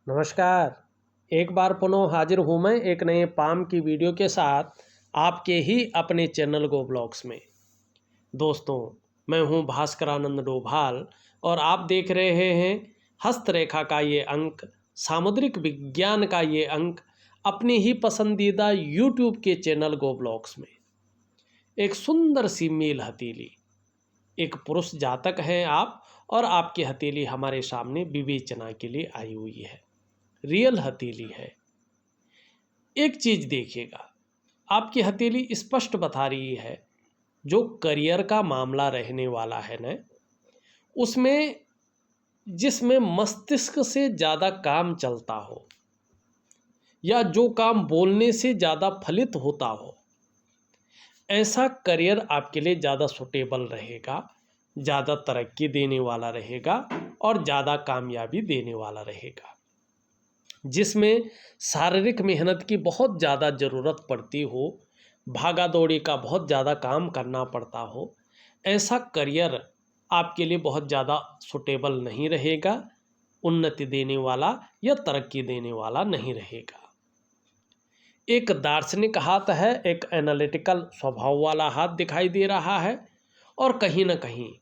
नमस्कार। एक बार पुनः हाजिर हूँ मैं एक नए पाम की वीडियो के साथ आपके ही अपने चैनल गो ब्लॉग्स में। दोस्तों, मैं हूँ भास्करानंद डोभाल और आप देख रहे हैं हस्तरेखा का ये अंक, सामुद्रिक विज्ञान का ये अंक अपनी ही पसंदीदा यूट्यूब के चैनल गो ब्लॉग्स में। एक सुंदर सी मेल हथेली, एक पुरुष जातक हैं आप और आपकी हथेली हमारे सामने विवेचना के लिए आई हुई है। रियल हथेली है। एक चीज देखिएगा, आपकी हथेली स्पष्ट बता रही है जो करियर का मामला रहने वाला है ना, उसमें जिसमें मस्तिष्क से ज़्यादा काम चलता हो या जो काम बोलने से ज़्यादा फलित होता हो, ऐसा करियर आपके लिए ज़्यादा सुटेबल रहेगा, ज़्यादा तरक्की देने वाला रहेगा और ज़्यादा कामयाबी देने वाला रहेगा। जिसमें शारीरिक मेहनत की बहुत ज़्यादा ज़रूरत पड़ती हो, भागा दौड़ी का बहुत ज़्यादा काम करना पड़ता हो, ऐसा करियर आपके लिए बहुत ज़्यादा सुटेबल नहीं रहेगा, उन्नति देने वाला या तरक्की देने वाला नहीं रहेगा। एक दार्शनिक हाथ है, एक एनालिटिकल स्वभाव वाला हाथ दिखाई दे रहा है और कहीं ना कहीं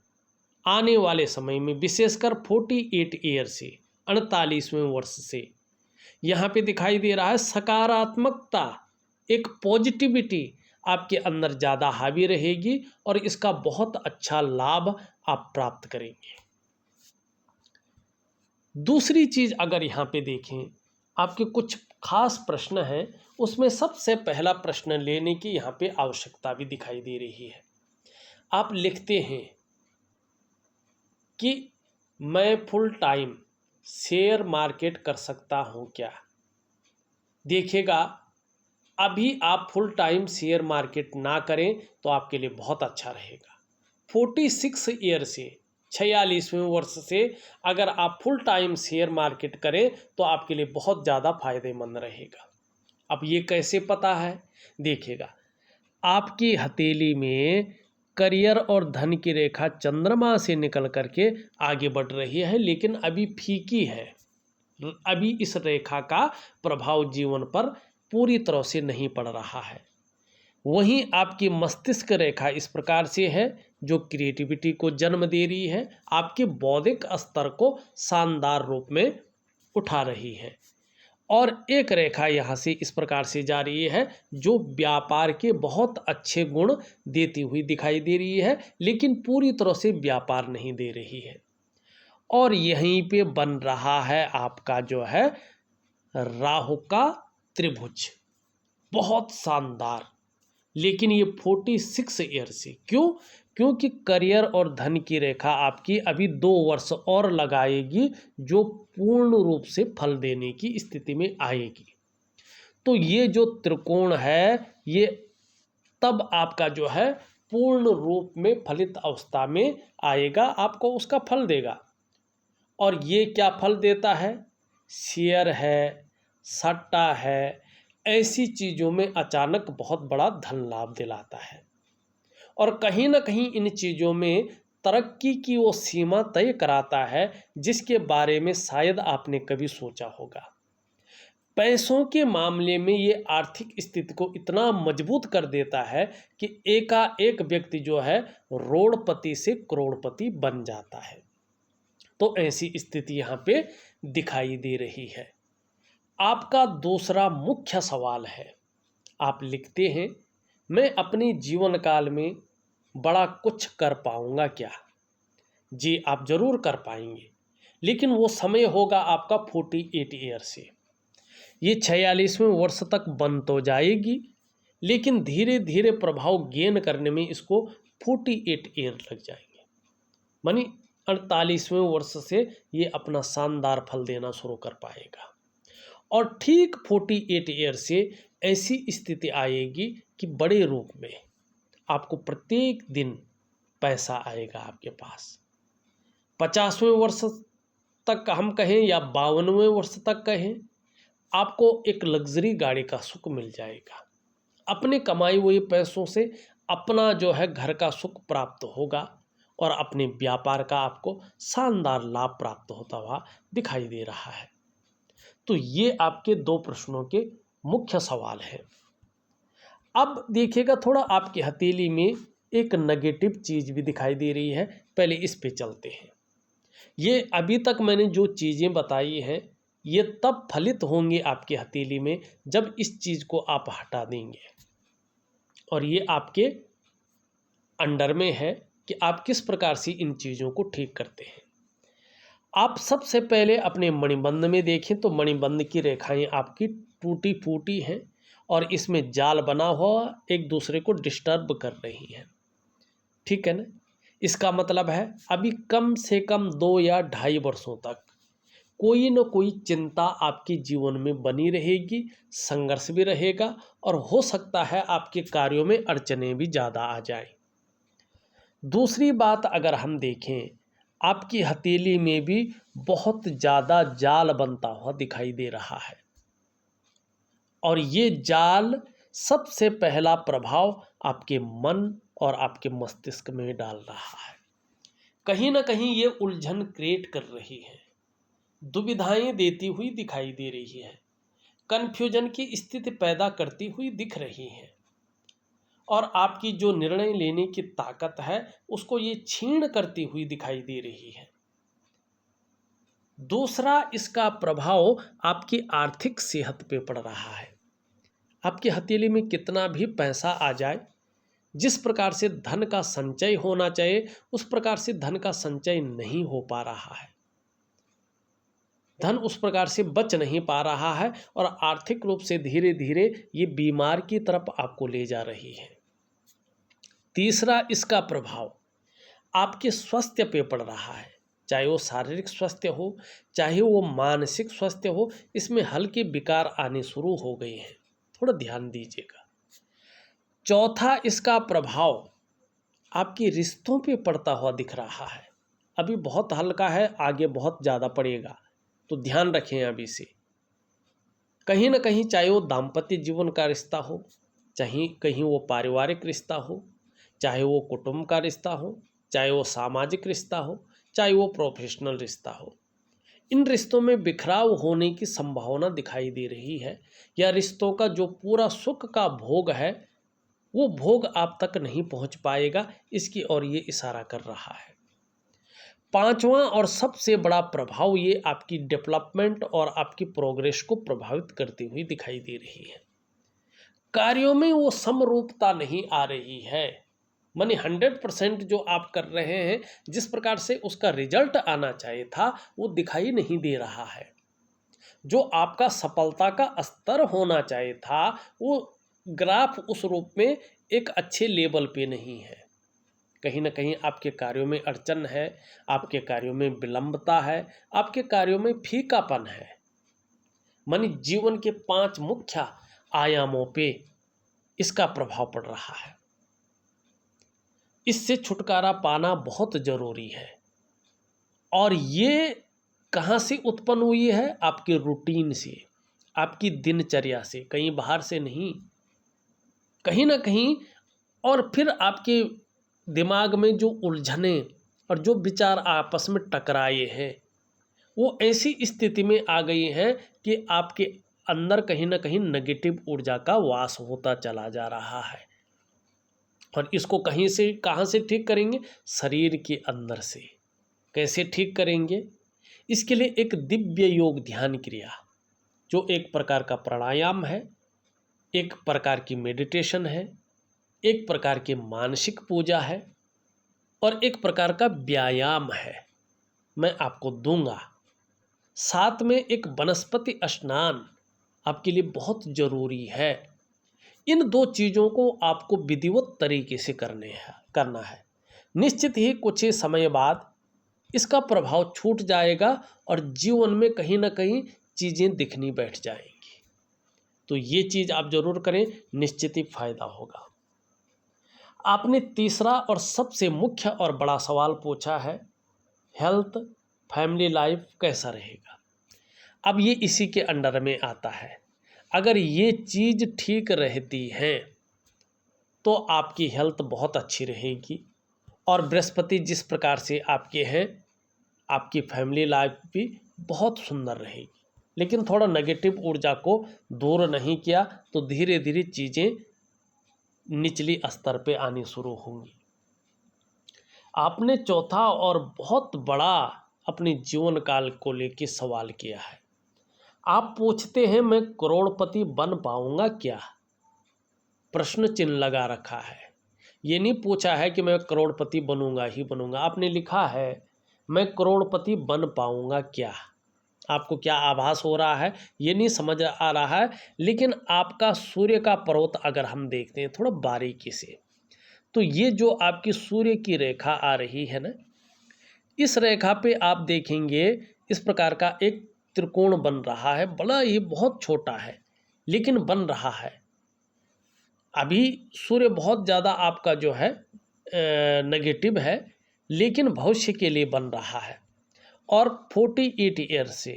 आने वाले समय में विशेषकर 48 ईयर से 48वें वर्ष से यहाँ पे दिखाई दे रहा है सकारात्मकता, एक पॉजिटिविटी आपके अंदर ज़्यादा हावी रहेगी और इसका बहुत अच्छा लाभ आप प्राप्त करेंगे। दूसरी चीज़ अगर यहाँ पे देखें, आपके कुछ खास प्रश्न हैं, उसमें सबसे पहला प्रश्न लेने की यहाँ पे आवश्यकता भी दिखाई दे रही है। आप लिखते हैं कि मैं फुल टाइम शेयर मार्केट कर सकता हूँ क्या। देखिएगा, अभी आप फुल टाइम शेयर मार्केट ना करें तो आपके लिए बहुत अच्छा रहेगा। 46 ईयर से 46वें वर्ष से अगर आप फुल टाइम शेयर मार्केट करें तो आपके लिए बहुत ज़्यादा फायदेमंद रहेगा। अब ये कैसे पता है? देखिएगा, आपकी हथेली में करियर और धन की रेखा चंद्रमा से निकल करके आगे बढ़ रही है, लेकिन अभी फीकी है। अभी इस रेखा का प्रभाव जीवन पर पूरी तरह से नहीं पड़ रहा है। वहीं आपकी मस्तिष्क रेखा इस प्रकार से है जो क्रिएटिविटी को जन्म दे रही है, आपके बौद्धिक स्तर को शानदार रूप में उठा रही है। और एक रेखा यहाँ से इस प्रकार से जा रही है जो व्यापार के बहुत अच्छे गुण देती हुई दिखाई दे रही है, लेकिन पूरी तरह से व्यापार नहीं दे रही है। और यहीं पे बन रहा है आपका जो है राहु का त्रिभुज, बहुत शानदार। लेकिन ये 46 ईयर से क्यों? क्योंकि करियर और धन की रेखा आपकी अभी 2 वर्ष और लगाएगी जो पूर्ण रूप से फल देने की स्थिति में आएगी। तो ये जो त्रिकोण है ये तब आपका जो है पूर्ण रूप में फलित अवस्था में आएगा, आपको उसका फल देगा। और ये क्या फल देता है? शेयर है, सट्टा है, ऐसी चीज़ों में अचानक बहुत बड़ा धन लाभ दिलाता है। और कहीं ना कहीं इन चीज़ों में तरक्की की वो सीमा तय कराता है जिसके बारे में शायद आपने कभी सोचा होगा। पैसों के मामले में ये आर्थिक स्थिति को इतना मजबूत कर देता है कि एकाएक व्यक्ति जो है रोड़पति से करोड़पति बन जाता है। तो ऐसी स्थिति यहाँ पे दिखाई दे रही है। आपका दूसरा मुख्य सवाल है, आप लिखते हैं मैं अपने जीवन काल में बड़ा कुछ कर पाऊंगा क्या? जी, आप जरूर कर पाएंगे, लेकिन वो समय होगा आपका 48 ईयर से। ये 46वें वर्ष तक बन तो जाएगी, लेकिन धीरे धीरे प्रभाव गेन करने में इसको 48 ईयर लग जाएंगे। मानी 48वें वर्ष से ये अपना शानदार फल देना शुरू कर पाएगा। और ठीक 48 ईयर से ऐसी स्थिति आएगी कि बड़े रूप में आपको प्रत्येक दिन पैसा आएगा आपके पास। 50वें वर्ष तक हम कहें या 52वें वर्ष तक कहें, आपको एक लग्जरी गाड़ी का सुख मिल जाएगा। अपने कमाई हुए पैसों से अपना जो है घर का सुख प्राप्त होगा और अपने व्यापार का आपको शानदार लाभ प्राप्त होता हुआ दिखाई दे रहा है। तो ये आपके 2 प्रश्नों के मुख्य सवाल हैं। अब देखिएगा थोड़ा आपकी हथेली में एक नेगेटिव चीज़ भी दिखाई दे रही है, पहले इस पे चलते हैं। ये अभी तक मैंने जो चीज़ें बताई हैं ये तब फलित होंगे आपकी हथेली में जब इस चीज़ को आप हटा देंगे, और ये आपके अंडर में है कि आप किस प्रकार से इन चीज़ों को ठीक करते हैं। आप सबसे पहले अपने मणिबंध में देखें तो मणिबंध की रेखाएं आपकी टूटी फूटी हैं और इसमें जाल बना हुआ एक दूसरे को डिस्टर्ब कर रही हैं, ठीक है ना। इसका मतलब है अभी कम से कम 2 या 2.5 वर्षों तक कोई न कोई चिंता आपके जीवन में बनी रहेगी, संघर्ष भी रहेगा और हो सकता है आपके कार्यों में अड़चनें भी ज़्यादा आ जाएं। दूसरी बात अगर हम देखें, आपकी हथेली में भी बहुत ज़्यादा जाल बनता हुआ दिखाई दे रहा है, और ये जाल सबसे पहला प्रभाव आपके मन और आपके मस्तिष्क में डाल रहा है। कहीं ना कहीं ये उलझन क्रिएट कर रही है, दुविधाएं देती हुई दिखाई दे रही है, कन्फ्यूजन की स्थिति पैदा करती हुई दिख रही है, और आपकी जो निर्णय लेने की ताकत है उसको ये छीण करती हुई दिखाई दे रही है। दूसरा, इसका प्रभाव आपकी आर्थिक सेहत पे पड़ रहा है। आपकी हथेली में कितना भी पैसा आ जाए, जिस प्रकार से धन का संचय होना चाहिए उस प्रकार से धन का संचय नहीं हो पा रहा है, धन उस प्रकार से बच नहीं पा रहा है, और आर्थिक रूप से धीरे धीरे ये बीमार की तरफ आपको ले जा रही है। तीसरा, इसका प्रभाव आपके स्वास्थ्य पे पड़ रहा है, चाहे वो शारीरिक स्वास्थ्य हो चाहे वो मानसिक स्वास्थ्य हो, इसमें हल्के विकार आने शुरू हो गए हैं, थोड़ा ध्यान दीजिएगा। चौथा, इसका प्रभाव आपके रिश्तों पे पड़ता हुआ दिख रहा है। अभी बहुत हल्का है, आगे बहुत ज़्यादा पड़ेगा, तो ध्यान रखें अभी से। कहीं ना कहीं चाहे वो दाम्पत्य जीवन का रिश्ता हो, चाहे कहीं वो पारिवारिक रिश्ता हो, चाहे वो कुटुंब का रिश्ता हो, चाहे वो सामाजिक रिश्ता हो, चाहे वो प्रोफेशनल रिश्ता हो, इन रिश्तों में बिखराव होने की संभावना दिखाई दे रही है, या रिश्तों का जो पूरा सुख का भोग है वो भोग आप तक नहीं पहुंच पाएगा, इसकी ओर ये इशारा कर रहा है। पांचवा और सबसे बड़ा प्रभाव ये आपकी डेवलपमेंट और आपकी प्रोग्रेस को प्रभावित करती हुई दिखाई दे रही है। कार्यों में वो समरूपता नहीं आ रही है, माने 100% जो आप कर रहे हैं जिस प्रकार से उसका रिजल्ट आना चाहिए था वो दिखाई नहीं दे रहा है। जो आपका सफलता का स्तर होना चाहिए था वो ग्राफ उस रूप में एक अच्छे लेवल पे नहीं है। कहीं ना कहीं आपके कार्यों में अड़चन है, आपके कार्यों में विलंबता है, आपके कार्यों में फीकापन है, मानी जीवन के 5 मुख्य आयामों पे इसका प्रभाव पड़ रहा है। इससे छुटकारा पाना बहुत जरूरी है, और ये कहाँ से उत्पन्न हुई है? आपके रूटीन से, आपकी दिनचर्या से, कहीं बाहर से नहीं, कहीं ना कहीं। और फिर आपके दिमाग में जो उलझने और जो विचार आपस में टकराए हैं वो ऐसी स्थिति में आ गई हैं कि आपके अंदर कहीं ना कहीं नेगेटिव ऊर्जा का वास होता चला जा रहा है। और इसको कहीं से कहाँ से ठीक करेंगे? शरीर के अंदर से। कैसे ठीक करेंगे? इसके लिए एक दिव्य योग ध्यान क्रिया, जो एक प्रकार का प्राणायाम है, एक प्रकार की मेडिटेशन है, एक प्रकार की मानसिक पूजा है, और एक प्रकार का व्यायाम है, मैं आपको दूंगा। साथ में एक वनस्पति स्नान आपके लिए बहुत जरूरी है। इन 2 चीज़ों को आपको विधिवत तरीके से करना है। निश्चित ही कुछ ही समय बाद इसका प्रभाव छूट जाएगा और जीवन में कहीं ना कहीं चीज़ें दिखनी बैठ जाएंगी। तो ये चीज़ आप जरूर करें, निश्चित ही फायदा होगा। आपने तीसरा और सबसे मुख्य और बड़ा सवाल पूछा है, हेल्थ, फैमिली लाइफ कैसा रहेगा। अब ये इसी के अंडर में आता है। अगर ये चीज़ ठीक रहती है तो आपकी हेल्थ बहुत अच्छी रहेगी, और बृहस्पति जिस प्रकार से आपके हैं, आपकी फैमिली लाइफ भी बहुत सुंदर रहेगी। लेकिन थोड़ा नेगेटिव ऊर्जा को दूर नहीं किया तो धीरे धीरे चीज़ें निचली स्तर पे आनी शुरू होंगी। आपने चौथा और बहुत बड़ा अपने जीवन काल को लेके सवाल किया है। आप पूछते हैं मैं करोड़पति बन पाऊंगा क्या? प्रश्न चिन्ह लगा रखा है। ये नहीं पूछा है कि मैं करोड़पति बनूंगा ही बनूंगा। आपने लिखा है मैं करोड़पति बन पाऊंगा क्या? आपको क्या आभास हो रहा है ये नहीं समझ आ रहा है। लेकिन आपका सूर्य का पर्वत अगर हम देखते हैं थोड़ा बारीकी से, तो ये जो आपकी सूर्य की रेखा आ रही है ना, इस रेखा पे आप देखेंगे इस प्रकार का एक त्रिकोण बन रहा है। बड़ा ही बहुत छोटा है लेकिन बन रहा है। अभी सूर्य बहुत ज़्यादा आपका जो है नेगेटिव है, लेकिन भविष्य के लिए बन रहा है। और 48 ईयर से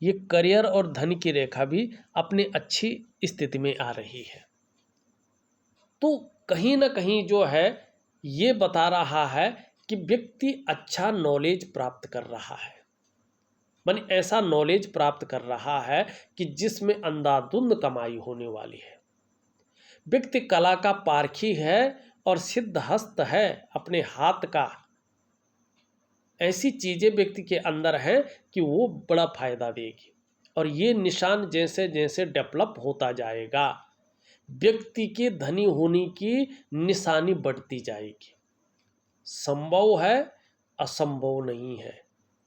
ये करियर और धन की रेखा भी अपनी अच्छी स्थिति में आ रही है। तो कहीं ना कहीं जो है ये बता रहा है कि व्यक्ति अच्छा नॉलेज प्राप्त कर रहा है, माने ऐसा नॉलेज प्राप्त कर रहा है कि जिसमें अंधाधुंध कमाई होने वाली है। व्यक्ति कला का पारखी है और सिद्धहस्त है अपने हाथ का। ऐसी चीज़ें व्यक्ति के अंदर हैं कि वो बड़ा फायदा देगी। और ये निशान जैसे जैसे डेवलप होता जाएगा व्यक्ति के धनी होने की निशानी बढ़ती जाएगी। संभव है, असंभव नहीं है।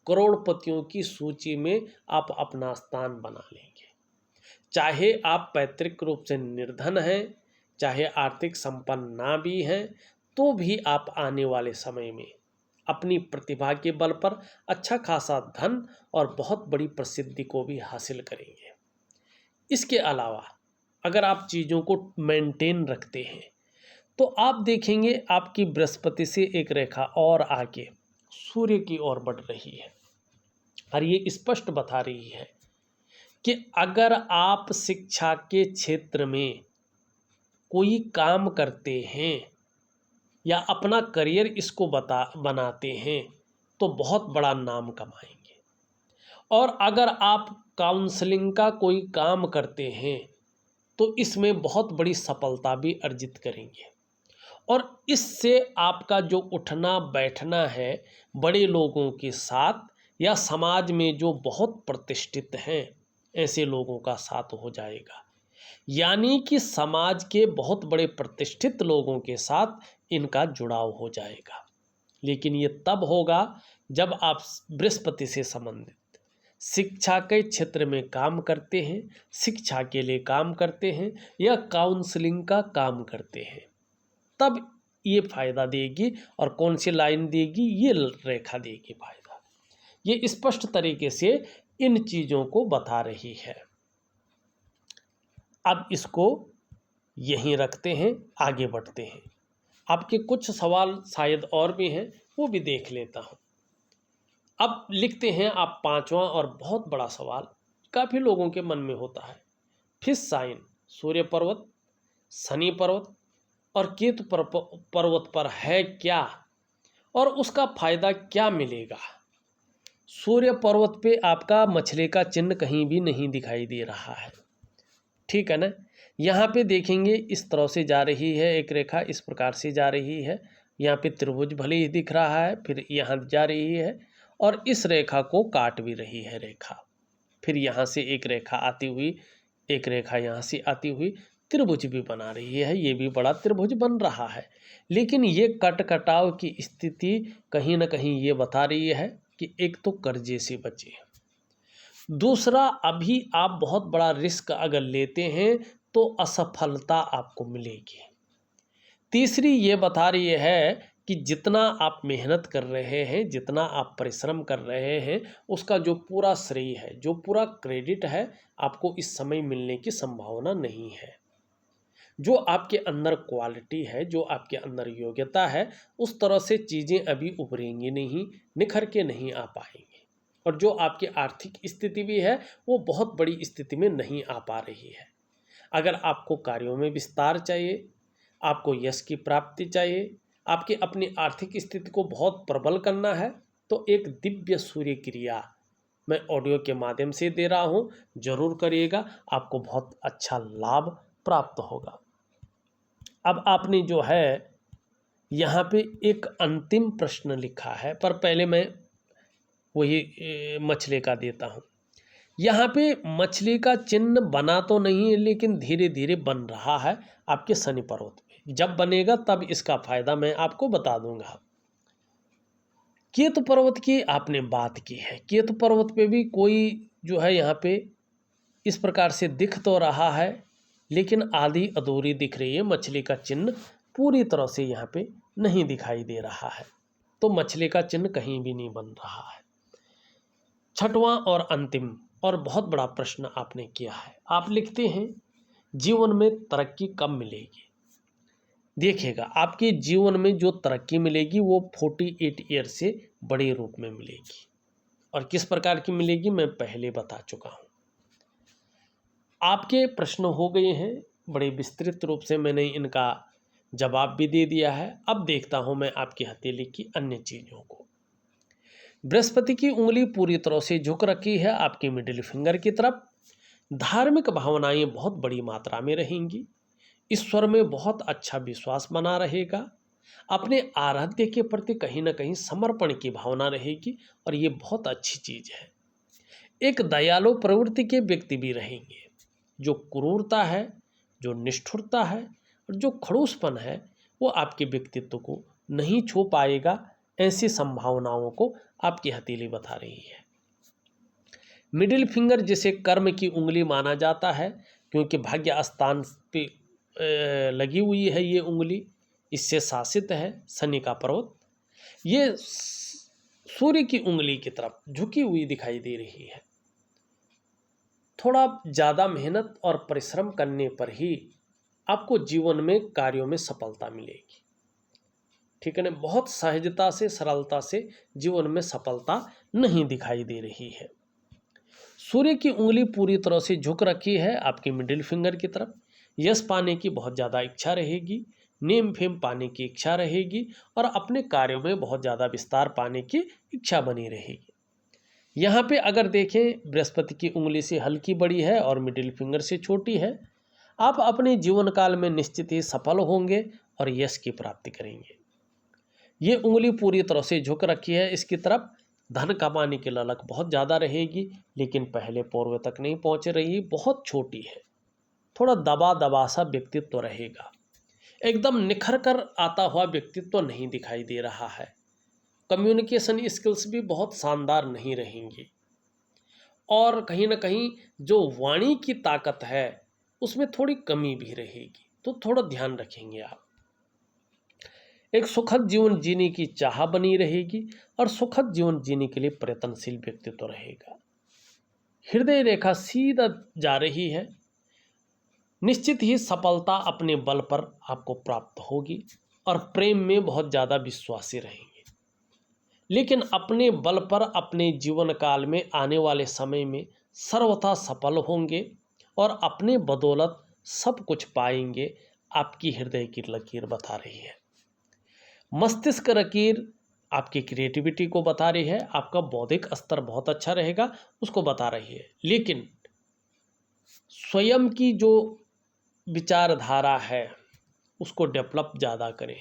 करोड़पतियों की सूची में आप अपना स्थान बना लेंगे। चाहे आप पैतृक रूप से निर्धन हैं, चाहे आर्थिक संपन्न ना भी हैं, तो भी आप आने वाले समय में अपनी प्रतिभा के बल पर अच्छा खासा धन और बहुत बड़ी प्रसिद्धि को भी हासिल करेंगे। इसके अलावा अगर आप चीज़ों को मेंटेन रखते हैं तो आप देखेंगे आपकी बृहस्पति से एक रेखा और आगे सूर्य की ओर बढ़ रही है और ये स्पष्ट बता रही है कि अगर आप शिक्षा के क्षेत्र में कोई काम करते हैं या अपना करियर इसको बनाते हैं तो बहुत बड़ा नाम कमाएंगे। और अगर आप काउंसलिंग का कोई काम करते हैं तो इसमें बहुत बड़ी सफलता भी अर्जित करेंगे। और इससे आपका जो उठना बैठना है बड़े लोगों के साथ या समाज में जो बहुत प्रतिष्ठित हैं ऐसे लोगों का साथ हो जाएगा। यानी कि समाज के बहुत बड़े प्रतिष्ठित लोगों के साथ इनका जुड़ाव हो जाएगा। लेकिन ये तब होगा जब आप बृहस्पति से संबंधित शिक्षा के क्षेत्र में काम करते हैं, शिक्षा के लिए काम करते हैं या काउंसलिंग का काम करते हैं, तब ये फायदा देगी। और कौन सी लाइन देगी? ये रेखा देगी फायदा। ये स्पष्ट तरीके से इन चीज़ों को बता रही है। अब इसको यहीं रखते हैं, आगे बढ़ते हैं। आपके कुछ सवाल शायद और भी हैं, वो भी देख लेता हूँ। अब लिखते हैं आप पांचवा और बहुत बड़ा सवाल, काफ़ी लोगों के मन में होता है। फिश साइन सूर्य पर्वत, शनि पर्वत और केतु पर्वत पर है क्या और उसका फायदा क्या मिलेगा? सूर्य पर्वत पे आपका मछली का चिन्ह कहीं भी नहीं दिखाई दे रहा है, ठीक है ना। यहाँ पे देखेंगे इस तरह से जा रही है एक रेखा, इस प्रकार से जा रही है। यहाँ पे त्रिभुज भले ही दिख रहा है, फिर यहाँ जा रही है और इस रेखा को काट भी रही है रेखा। फिर यहाँ से एक रेखा आती हुई, एक रेखा यहाँ से आती हुई त्रिभुज भी बना रही है। ये भी बड़ा त्रिभुज बन रहा है। लेकिन ये कट कटाव की स्थिति कहीं ना कहीं ये बता रही है कि एक तो कर्जे से बचे, दूसरा अभी आप बहुत बड़ा रिस्क अगर लेते हैं तो असफलता आपको मिलेगी, तीसरी ये बता रही है कि जितना आप मेहनत कर रहे हैं, जितना आप परिश्रम कर रहे हैं, उसका जो पूरा श्रेय है, जो पूरा क्रेडिट है, आपको इस समय मिलने की संभावना नहीं है। जो आपके अंदर क्वालिटी है, जो आपके अंदर योग्यता है, उस तरह से चीज़ें अभी उभरेंगी नहीं, निखर के नहीं आ पाएंगी। और जो आपकी आर्थिक स्थिति भी है वो बहुत बड़ी स्थिति में नहीं आ पा रही है। अगर आपको कार्यों में विस्तार चाहिए, आपको यश की प्राप्ति चाहिए, आपकी अपनी आर्थिक स्थिति को बहुत प्रबल करना है, तो एक दिव्य सूर्य क्रिया मैं ऑडियो के माध्यम से दे रहा हूँ, ज़रूर करिएगा, आपको बहुत अच्छा लाभ प्राप्त होगा। अब आपने जो है यहाँ पे एक अंतिम प्रश्न लिखा है, पर पहले मैं वही मछली का देता हूँ। यहाँ पे मछली का चिन्ह बना तो नहीं है, लेकिन धीरे धीरे बन रहा है आपके शनि पर्वत में। जब बनेगा तब इसका फायदा मैं आपको बता दूंगा। केतु पर्वत की आपने बात की है, केतु पर्वत पे भी कोई जो है यहाँ पे इस प्रकार से दिख तो रहा है, लेकिन आधी अधूरी दिख रही है। मछली का चिन्ह पूरी तरह से यहाँ पे नहीं दिखाई दे रहा है, तो मछली का चिन्ह कहीं भी नहीं बन रहा है। छठवां और अंतिम और बहुत बड़ा प्रश्न आपने किया है। आप लिखते हैं जीवन में तरक्की कब मिलेगी। देखिएगा, आपके जीवन में जो तरक्की मिलेगी वो 48 ईयर से बड़े रूप में मिलेगी। और किस प्रकार की मिलेगी मैं पहले बता चुका हूँ। आपके प्रश्न हो गए हैं, बड़े विस्तृत रूप से मैंने इनका जवाब भी दे दिया है। अब देखता हूँ मैं आपकी हथेली की अन्य चीज़ों को। बृहस्पति की उंगली पूरी तरह से झुक रखी है आपकी मिडिल फिंगर की तरफ। धार्मिक भावनाएं बहुत बड़ी मात्रा में रहेंगी। ईश्वर में बहुत अच्छा विश्वास बना रहेगा। अपने आराध्य के प्रति कहीं ना कहीं समर्पण की भावना रहेगी और ये बहुत अच्छी चीज़ है। एक दयालु प्रवृत्ति के व्यक्ति भी रहेंगे। जो क्रूरता है, जो निष्ठुरता है और जो खड़ूसपन है वो आपके व्यक्तित्व को नहीं छू पाएगा। ऐसी संभावनाओं को आपकी हथेली बता रही है। मिडिल फिंगर जिसे कर्म की उंगली माना जाता है, क्योंकि भाग्य स्थान पे लगी हुई है ये उंगली, इससे शासित है शनि का पर्वत। ये सूर्य की उंगली की तरफ झुकी हुई दिखाई दे रही है। थोड़ा ज़्यादा मेहनत और परिश्रम करने पर ही आपको जीवन में कार्यों में सफलता मिलेगी। ठीक है ना, बहुत सहजता से सरलता से जीवन में सफलता नहीं दिखाई दे रही है। सूर्य की उंगली पूरी तरह से झुक रखी है आपकी मिडिल फिंगर की तरफ। यश पाने की बहुत ज़्यादा इच्छा रहेगी, नेम फेम पाने की इच्छा रहेगी और अपने कार्यों में बहुत ज़्यादा विस्तार पाने की इच्छा बनी रहेगी। यहाँ पे अगर देखें, बृहस्पति की उंगली से हल्की बड़ी है और मिडिल फिंगर से छोटी है। आप अपने जीवन काल में निश्चित ही सफल होंगे और यश की प्राप्ति करेंगे। ये उंगली पूरी तरह से झुक रखी है इसकी तरफ। धन कमाने की ललक बहुत ज़्यादा रहेगी, लेकिन पहले पूर्व तक नहीं पहुँच रही, बहुत छोटी है। थोड़ा दबा दबा सा व्यक्तित्व रहेगा। एकदम निखर कर आता हुआ व्यक्तित्व नहीं दिखाई दे रहा है। कम्युनिकेशन स्किल्स भी बहुत शानदार नहीं रहेंगी और कहीं ना कहीं जो वाणी की ताकत है उसमें थोड़ी कमी भी रहेगी, तो थोड़ा ध्यान रखेंगे आप। एक सुखद जीवन जीने की चाह बनी रहेगी और सुखद जीवन जीने के लिए प्रयत्नशील व्यक्तित्व रहेगा। हृदय रेखा सीधा जा रही है। निश्चित ही सफलता अपने बल पर आपको प्राप्त होगी और प्रेम में बहुत ज़्यादा विश्वासी रहेंगे, लेकिन अपने बल पर अपने जीवन काल में आने वाले समय में सर्वथा सफल होंगे और अपने बदौलत सब कुछ पाएंगे। आपकी हृदय की लकीर बता रही है। मस्तिष्क लकीर आपकी क्रिएटिविटी को बता रही है। आपका बौद्धिक स्तर बहुत अच्छा रहेगा उसको बता रही है, लेकिन स्वयं की जो विचारधारा है उसको डेवलप ज़्यादा करें।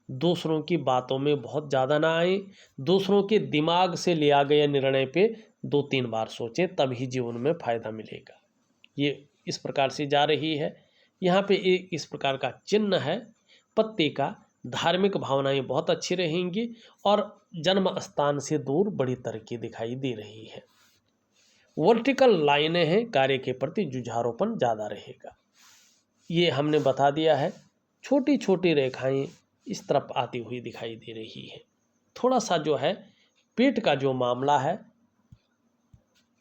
दूसरों की बातों में बहुत ज़्यादा ना आए। दूसरों के दिमाग से लिया गया निर्णय पे 2-3 बार सोचें, तभी जीवन में फ़ायदा मिलेगा। ये इस प्रकार से जा रही है। यहाँ पे एक इस प्रकार का चिन्ह है पत्ते का। धार्मिक भावनाएं बहुत अच्छी रहेंगी और जन्म स्थान से दूर बड़ी तरक्की दिखाई दे रही है। वर्टिकल लाइनें हैं, कार्य के प्रति जुझारूपन ज़्यादा रहेगा। ये हमने बता दिया है। छोटी छोटी रेखाएं इस तरफ आती हुई दिखाई दे रही है। थोड़ा सा जो है पेट का जो मामला है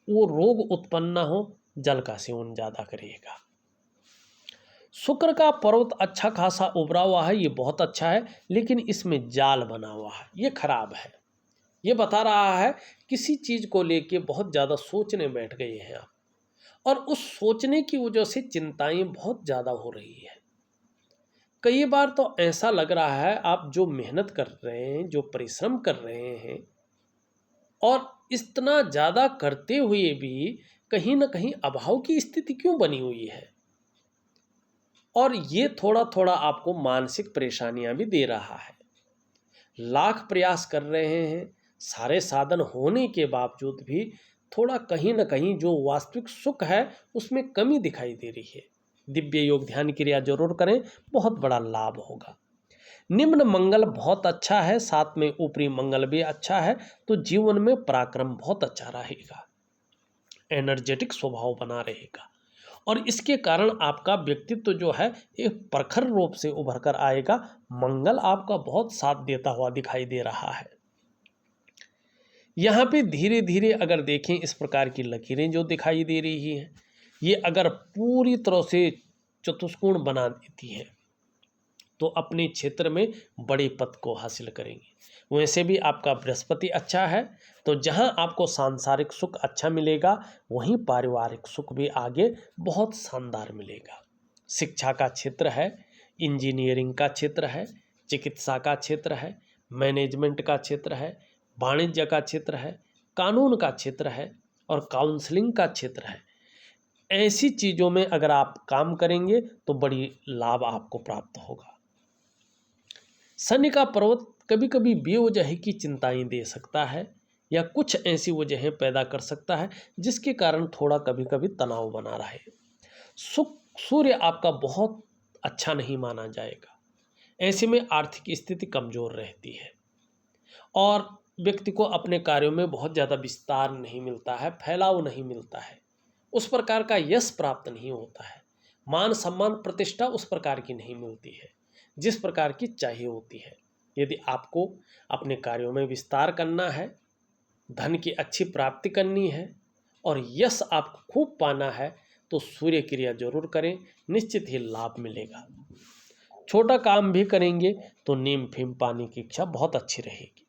वो रोग उत्पन्न न हो, जल का सेवन ज़्यादा करिएगा। शुक्र का पर्वत अच्छा खासा उभरा हुआ है, ये बहुत अच्छा है, लेकिन इसमें जाल बना हुआ है, ये खराब है। ये बता रहा है किसी चीज़ को लेके बहुत ज़्यादा सोचने बैठ गए हैं आप, और उस सोचने की वजह से चिंताएं बहुत ज़्यादा हो रही है। कई बार तो ऐसा लग रहा है आप जो मेहनत कर रहे हैं, जो परिश्रम कर रहे हैं और इतना ज़्यादा करते हुए भी कहीं ना कहीं अभाव की स्थिति क्यों बनी हुई है? और ये थोड़ा थोड़ा आपको मानसिक परेशानियां भी दे रहा है। लाख प्रयास कर रहे हैं, सारे साधन होने के बावजूद भी थोड़ा कहीं ना कहीं जो वास्तविक सुख है उसमें कमी दिखाई दे रही है। दिव्य योग ध्यान क्रिया जरूर करें, बहुत बड़ा लाभ होगा। निम्न मंगल बहुत अच्छा है, साथ में ऊपरी मंगल भी अच्छा है, तो जीवन में पराक्रम बहुत अच्छा रहेगा, एनर्जेटिक स्वभाव बना रहेगा और इसके कारण आपका व्यक्तित्व जो है एक प्रखर रूप से उभर कर आएगा। मंगल आपका बहुत साथ देता हुआ दिखाई दे रहा है। यहाँ पे धीरे धीरे अगर देखें इस प्रकार की लकीरें जो दिखाई दे रही हैं, ये अगर पूरी तरह से चतुष्कोण बना देती है तो अपने क्षेत्र में बड़े पद को हासिल करेंगे। वैसे भी आपका बृहस्पति अच्छा है, तो जहां आपको सांसारिक सुख अच्छा मिलेगा वहीं पारिवारिक सुख भी आगे बहुत शानदार मिलेगा। शिक्षा का क्षेत्र है, इंजीनियरिंग का क्षेत्र है, चिकित्सा का क्षेत्र है, मैनेजमेंट का क्षेत्र है, वाणिज्य का क्षेत्र है, कानून का क्षेत्र है और काउंसलिंग का क्षेत्र है। ऐसी चीज़ों में अगर आप काम करेंगे तो बड़ी लाभ आपको प्राप्त होगा। शनि का पर्वत कभी कभी बेवजह की चिंताएं दे सकता है या कुछ ऐसी वजहें पैदा कर सकता है जिसके कारण थोड़ा कभी कभी तनाव बना रहे। सूर्य आपका बहुत अच्छा नहीं माना जाएगा। ऐसे में आर्थिक स्थिति कमजोर रहती है और व्यक्ति को अपने कार्यों में बहुत ज़्यादा विस्तार नहीं मिलता है, फैलाव नहीं मिलता है, उस प्रकार का यश प्राप्त नहीं होता है, मान सम्मान प्रतिष्ठा उस प्रकार की नहीं मिलती है जिस प्रकार की चाहिए होती है। यदि आपको अपने कार्यों में विस्तार करना है, धन की अच्छी प्राप्ति करनी है और यश आपको खूब पाना है तो सूर्य क्रिया जरूर करें, निश्चित ही लाभ मिलेगा। छोटा काम भी करेंगे तो नीम फीम पाने की इच्छा बहुत अच्छी रहेगी।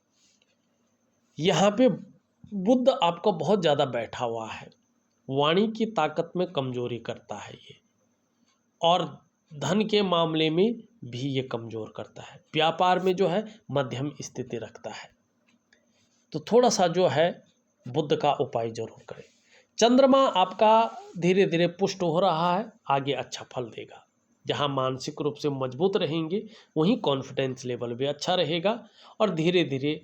यहाँ पे बुध आपका बहुत ज़्यादा बैठा हुआ है, वाणी की ताकत में कमजोरी करता है ये, और धन के मामले में भी ये कमज़ोर करता है। व्यापार में जो है मध्यम स्थिति रखता है, तो थोड़ा सा जो है बुध का उपाय जरूर करें। चंद्रमा आपका धीरे धीरे पुष्ट हो रहा है, आगे अच्छा फल देगा। जहां मानसिक रूप से मजबूत रहेंगे वहीं कॉन्फिडेंस लेवल भी अच्छा रहेगा और धीरे धीरे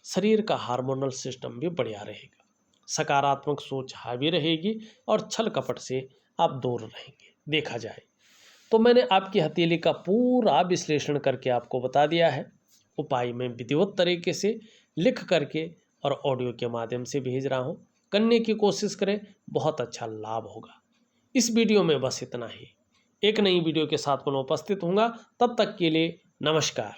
शरीर का हार्मोनल सिस्टम भी बढ़िया रहेगा। सकारात्मक सोच हावी रहेगी और छल कपट से आप दूर रहेंगे। देखा जाए तो मैंने आपकी हथेली का पूरा विश्लेषण करके आपको बता दिया है। उपाय मैं विधिवत तरीके से लिख करके और ऑडियो के माध्यम से भेज रहा हूँ, करने की कोशिश करें, बहुत अच्छा लाभ होगा। इस वीडियो में बस इतना ही। एक नई वीडियो के साथ पुनः उपस्थित होऊंगा, तब तक के लिए नमस्कार।